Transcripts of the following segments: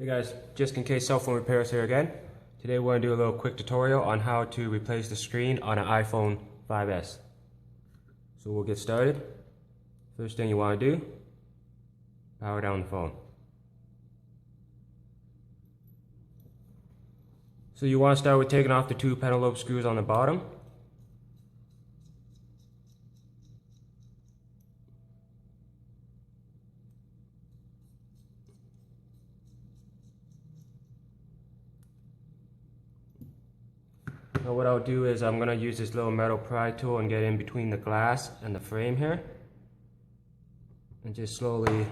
Hey guys, just in case cell phone repairs here again. Today we're going to do a little quick tutorial on how to replace the screen on an iPhone 5S. So we'll get started. First thing you want to do, power down the phone. So you want to start with taking off the two pentalobe screws on the bottom. Now what I'll do is I'm going to use this little metal pry tool and get in between the glass and the frame here. And just slowly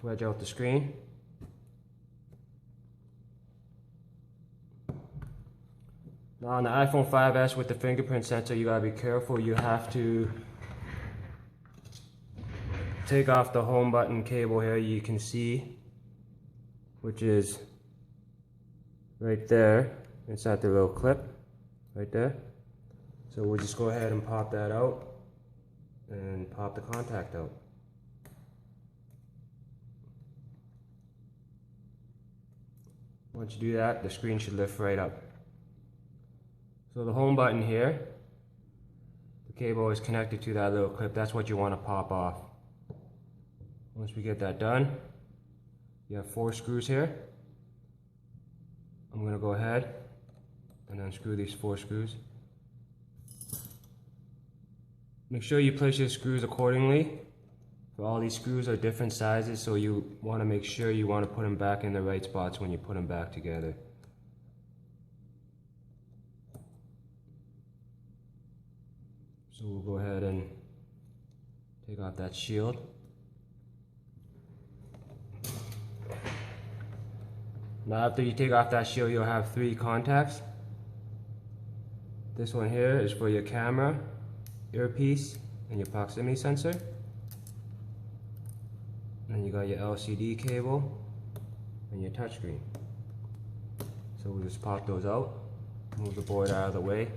wedge out the screen. Now on the iPhone 5S with the fingerprint sensor, you gotta be careful. You have to take off the home button cable here, you can see, which is right there inside the little clip right there. So we'll just go ahead and pop that out and pop the contact out. Once you do that, the screen should lift right up. So the home button here, the cable is connected to that little clip. That's what you want to pop off. Once we get that done, you have 4 screws here. I'm going to go ahead and unscrew these 4 screws. Make sure you place your screws accordingly. For all these screws are different sizes, so you want to make sure you want to put them back in the right spots when you put them back together. So we'll go ahead and take off that shield. Now after you take off that shield, you'll have 3 contacts. This one here is for your camera, earpiece, and your proximity sensor. And you got your LCD cable and your touchscreen. So we'll just pop those out, move the board out of the way.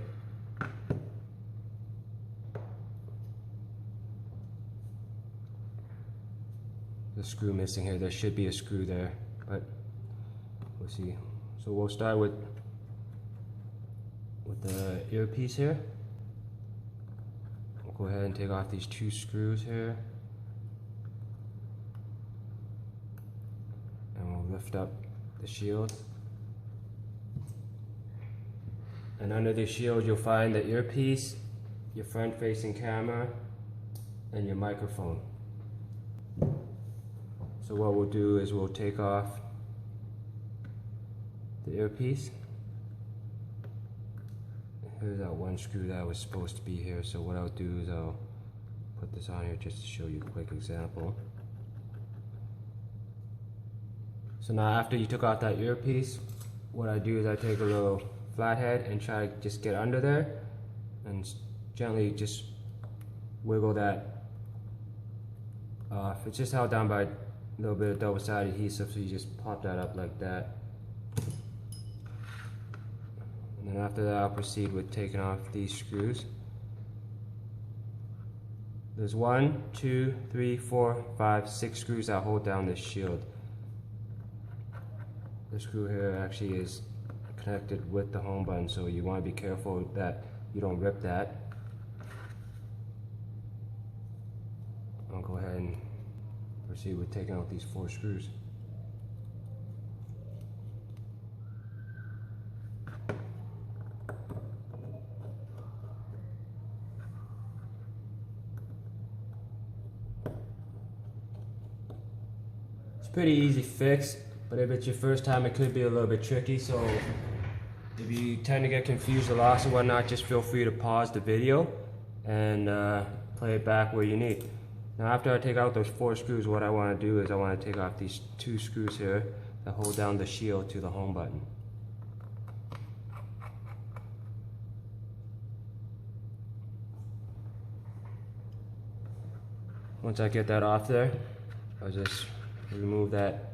The screw missing here, there should be a screw there, but we'll see. So we'll start with the earpiece here. We'll go ahead and take off these 2 screws here. And we'll lift up the shield. And under the shield you'll find the earpiece, your front facing camera, and your microphone. So what we'll do is we'll take off the earpiece. Here's that one screw that was supposed to be here, so what I'll do is I'll put this on here just to show you a quick example. So now after you took off that earpiece, what I do is I take a little flathead and try to just get under there and gently just wiggle that off. It's just held down by a little bit of double-sided adhesive, so you just pop that up like that. And then after that, I'll proceed with taking off these screws. There's 1, 2, 3, 4, 5, 6 screws that hold down this shield. The screw here actually is connected with the home button, so you want to be careful that you don't rip that. I'll go ahead and proceed with taking out these 4 screws. It's a pretty easy fix, but if it's your first time it could be a little bit tricky, so if you tend to get confused or lost and whatnot, just feel free to pause the video and play it back where you need. Now after I take out those 4 screws, what I want to do is I want to take off these 2 screws here that hold down the shield to the home button. Once I get that off there, I'll just remove that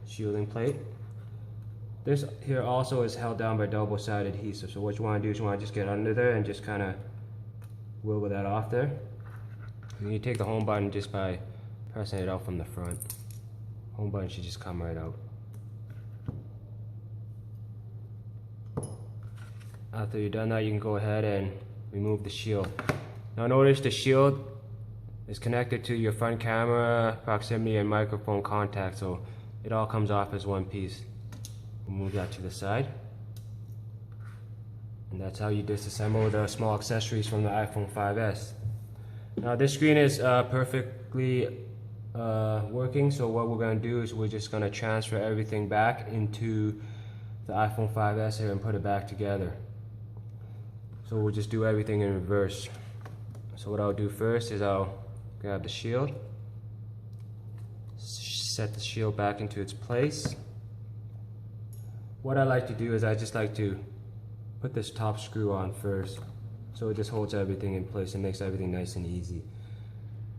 shielding plate. This here also is held down by double-sided adhesive, so what you want to do is you want to just get under there and just kind of wiggle that off there. And you take the home button just by pressing it out from the front. home button should just come right out. After you're done that, you can go ahead and remove the shield. Now notice the shield is connected to your front camera, proximity, and microphone contact, so it all comes off as one piece. We'll move that to the side. And that's how you disassemble the small accessories from the iPhone 5S. Now this screen is perfectly working, so what we're going to do is we're just going to transfer everything back into the iPhone 5S here and put it back together. So we'll just do everything in reverse. So what I'll do first is I'll grab the shield, set the shield back into its place. What I like to do is I just like to put this top screw on first, so it just holds everything in place and makes everything nice and easy.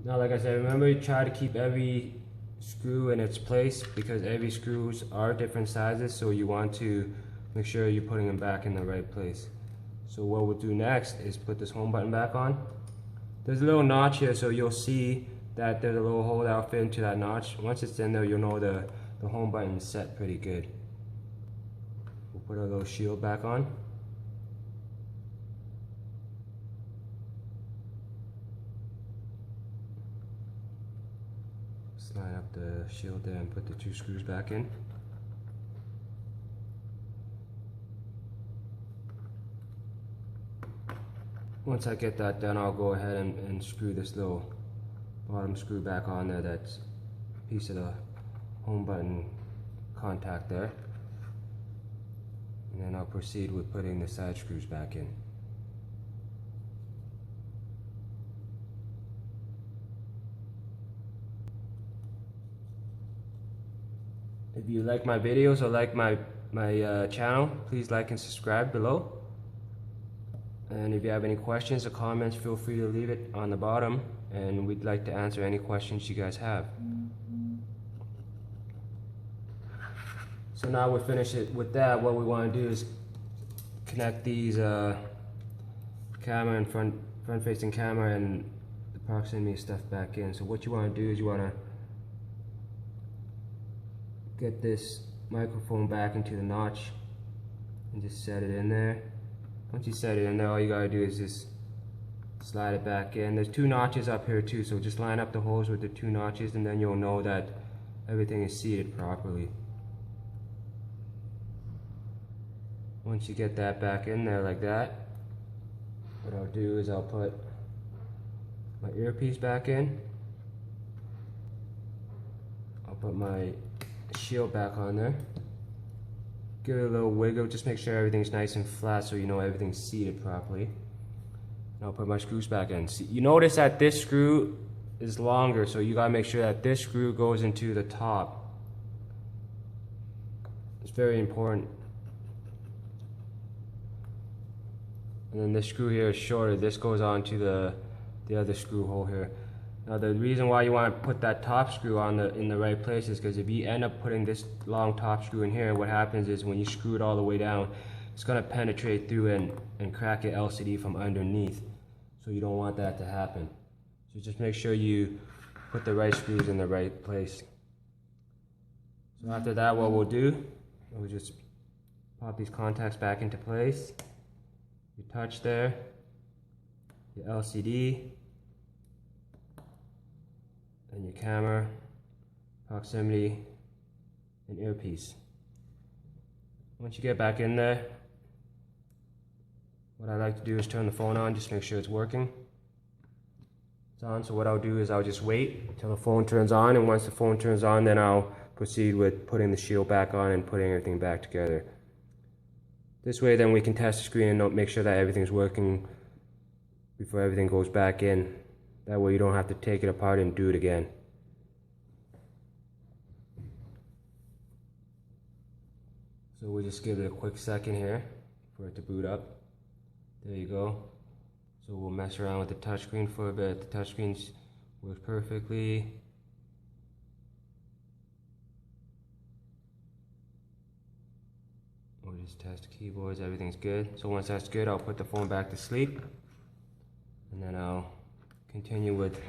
Now, like I said, remember, try to keep every screw in its place because every screws are different sizes, so you want to make sure you're putting them back in the right place. So what we'll do next is put this home button back on. There's a little notch here, so you'll see that there's a little hole that'll fit into that notch. Once it's in there, you'll know the home button is set pretty good. We'll put our little shield back on. Slide up the shield there and put the two screws back in. Once I get that done, I'll go ahead and screw this little bottom screw back on there. That's a piece of the home button contact there. And then I'll proceed with putting the side screws back in. If you like my videos or like my channel, please like and subscribe below. And if you have any questions or comments, feel free to leave it on the bottom, and we'd like to answer any questions you guys have. So now we're finished with that. What we want to do is connect these camera and front-facing camera and the proximity stuff back in. So what you want to do is you want to get this microphone back into the notch and just set it in there. Once you set it in there, all you gotta do is just slide it back in. There's two notches up here too, so just line up the holes with the two notches and then you'll know that everything is seated properly. Once you get that back in there like that, what I'll do is I'll put my earpiece back in. I'll put my shield back on there. Give it a little wiggle, just make sure everything's nice and flat so you know everything's seated properly. And I'll put my screws back in. See, you notice that this screw is longer, so you gotta make sure that this screw goes into the top. It's very important. And then this screw here is shorter. This goes on to the other screw hole here. Now the reason why you want to put that top screw on in the right place is because if you end up putting this long top screw in here, what happens is when you screw it all the way down, it's going to penetrate through and crack your LCD from underneath. So you don't want that to happen. So just make sure you put the right screws in the right place. So after that, what we'll do, we'll just pop these contacts back into place. Your touch there, your LCD, and your camera, proximity, and earpiece. Once you get back in there, what I like to do is turn the phone on, just make sure it's working. It's on, so what I'll do is I'll just wait until the phone turns on, and once the phone turns on, then I'll proceed with putting the shield back on and putting everything back together. This way then we can test the screen and make sure that everything's working before everything goes back in. That way you don't have to take it apart and do it again. So we'll just give it a quick second here for it to boot up. There you go. So we'll mess around with the touchscreen for a bit. The touchscreen works perfectly. We'll just test the keyboards, everything's good. So once that's good, I'll put the phone back to sleep. And then I'll continue with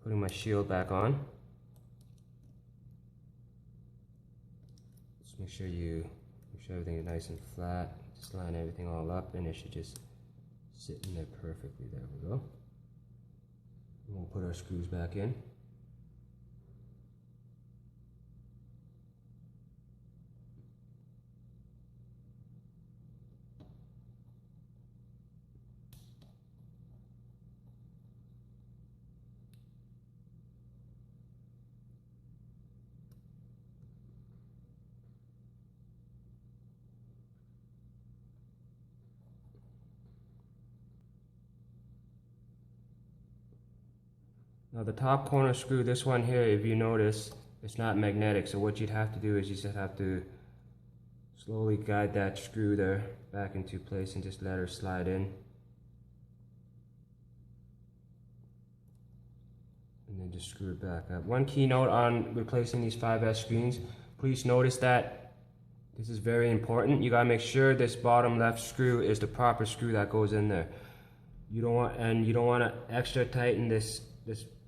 putting my shield back on. make sure everything is nice and flat. Just line everything all up and it should just sit in there perfectly. There we go. And we'll put our screws back in. Now the top corner screw, this one here, if you notice, it's not magnetic. So what you'd have to do is you just have to slowly guide that screw there back into place and just let her slide in. And then just screw it back up. One key note on replacing these 5S screens, please notice that this is very important. You gotta make sure this bottom left screw is the proper screw that goes in there. You don't want to extra tighten this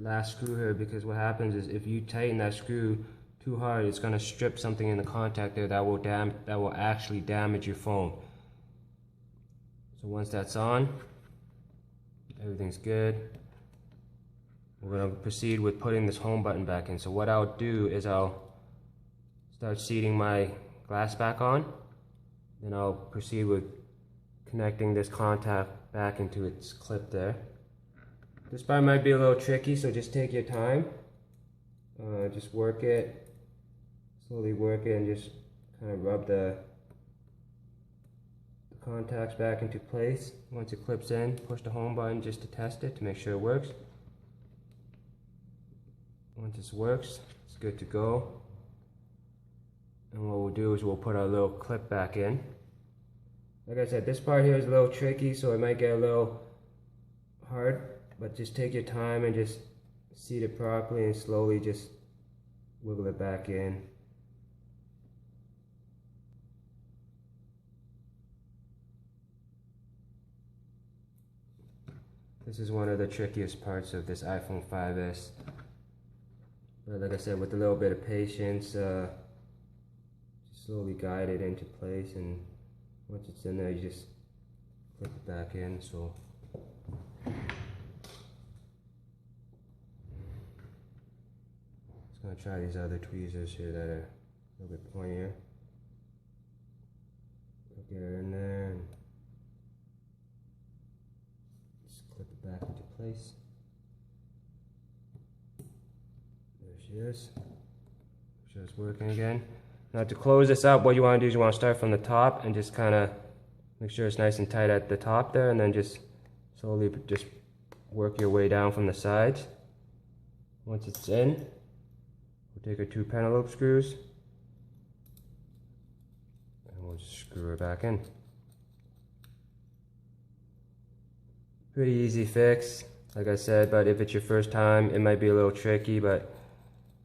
last screw here, because what happens is if you tighten that screw too hard, it's going to strip something in the contact there that will actually damage your phone. So once that's on, everything's good. We're going to proceed with putting this home button back in. So what I'll do is I'll start seating my glass back on, then I'll proceed with connecting this contact back into its clip there. This part might be a little tricky, so just take your time. Just work it, slowly work it, and just kind of rub the contacts back into place. Once it clips in, push the home button just to test it to make sure it works. Once this works, it's good to go. And what we'll do is we'll put our little clip back in. Like I said, this part here is a little tricky, so it might get a little hard. But just take your time and just seat it properly and slowly just wiggle it back in. This is one of the trickiest parts of this iPhone 5S. But like I said, with a little bit of patience, just slowly guide it into place, and once it's in there, you just clip it back in. So I'm going to try these other tweezers here that are a little bit pointier. I'll get her in there and just clip it back into place. There she is. Make sure it's working again. Now to close this up, what you want to do is you want to start from the top and just kind of make sure it's nice and tight at the top there, and then just slowly just work your way down from the sides. Once it's in, we'll take our 2 Penelope screws and we'll just screw her back in. Pretty easy fix, like I said, but if it's your first time, it might be a little tricky. But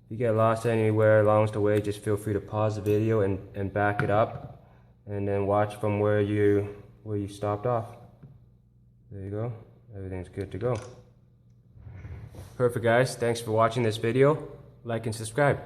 if you get lost anywhere along the way, just feel free to pause the video and back it up, and then watch from where you stopped off. There you go. Everything's good to go. Perfect, guys. Thanks for watching this video. Like and subscribe.